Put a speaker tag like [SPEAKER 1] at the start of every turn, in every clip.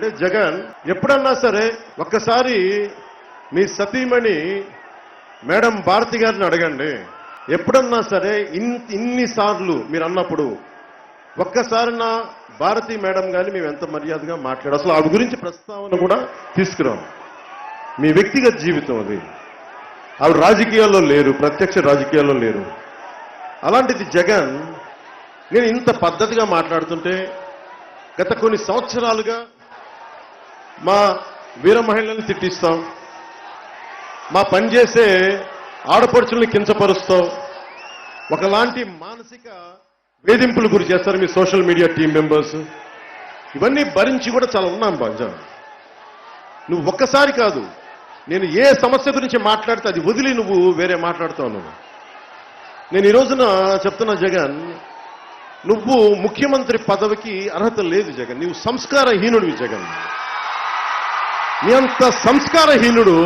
[SPEAKER 1] ఏంటంటే జగన్ ఎప్పుడన్నా సరే ఒక్కసారి మీ సతీమణి మేడం భారతి గారిని అడగండి. ఎప్పుడన్నా సరే ఇన్నిసార్లు మీరు అన్నప్పుడు ఒక్కసారి నా భారతి మేడం గారిని మేము ఎంత మర్యాదగా మాట్లాడు, అసలు ఆవిడ గురించి ప్రస్తావన కూడా తీసుకురాం. మీ వ్యక్తిగత జీవితం అది. ఆవిడ రాజకీయాల్లో లేరు, ప్రత్యక్ష రాజకీయాల్లో లేరు. అలాంటిది జగన్ నేను ఇంత పద్ధతిగా మాట్లాడుతుంటే గత కొన్ని సంవత్సరాలుగా మా వీర మహిళల్ని తిట్టిస్తాం, మా పనిచేసే ఆడపడుచుల్ని కించపరుస్తాం, ఒకలాంటి మానసిక వేధింపులు గురి చేస్తారు మీ సోషల్ మీడియా టీం మెంబర్స్. ఇవన్నీ భరించి కూడా చాలా ఉన్నాం బాజా. నువ్వు ఒక్కసారి కాదు, నేను ఏ సమస్య గురించి మాట్లాడితే అది వదిలి నువ్వు వేరే మాట్లాడుతావు. నేను ఈ రోజున చెప్తున్నా జగన్, నువ్వు ముఖ్యమంత్రి పదవికి అర్హత లేదు జగన్. నువ్వు సంస్కారహీనుడివి జగన్. నీ అంత సంస్కారహీనుడు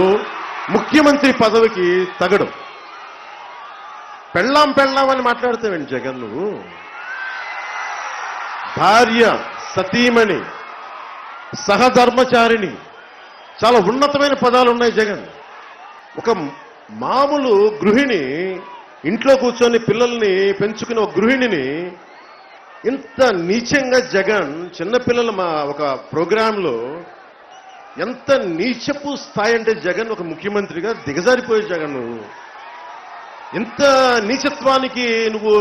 [SPEAKER 1] ముఖ్యమంత్రి పదవికి తగడు. పెళ్ళాం అని మాట్లాడతావేంటి జగన్ నువ్వు? భార్య, సతీమణి, సహధర్మచారిణి, చాలా ఉన్నతమైన పదాలు ఉన్నాయి జగన్. ఒక మామూలు గృహిణి, ఇంట్లో కూర్చొని పిల్లల్ని పెంచుకునే ఒక గృహిణిని ఇంత నీచంగా జగన్ చిన్నపిల్లల ఒక ప్రోగ్రాంలో ఎంత నీచపు స్థాయి అంటే జగన్ ఒక ముఖ్యమంత్రిగా దిగజారిపోయే జగన్ నువ్వు. ఇంత నీచత్వానికి నువ్వు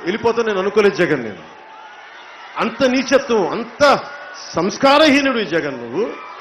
[SPEAKER 1] వెళ్ళిపోతావు నేను అనుకోలేదు జగన్. నేను అంత నీచత్వం, అంత సంస్కారహీనుడు జగన్ నువ్వు.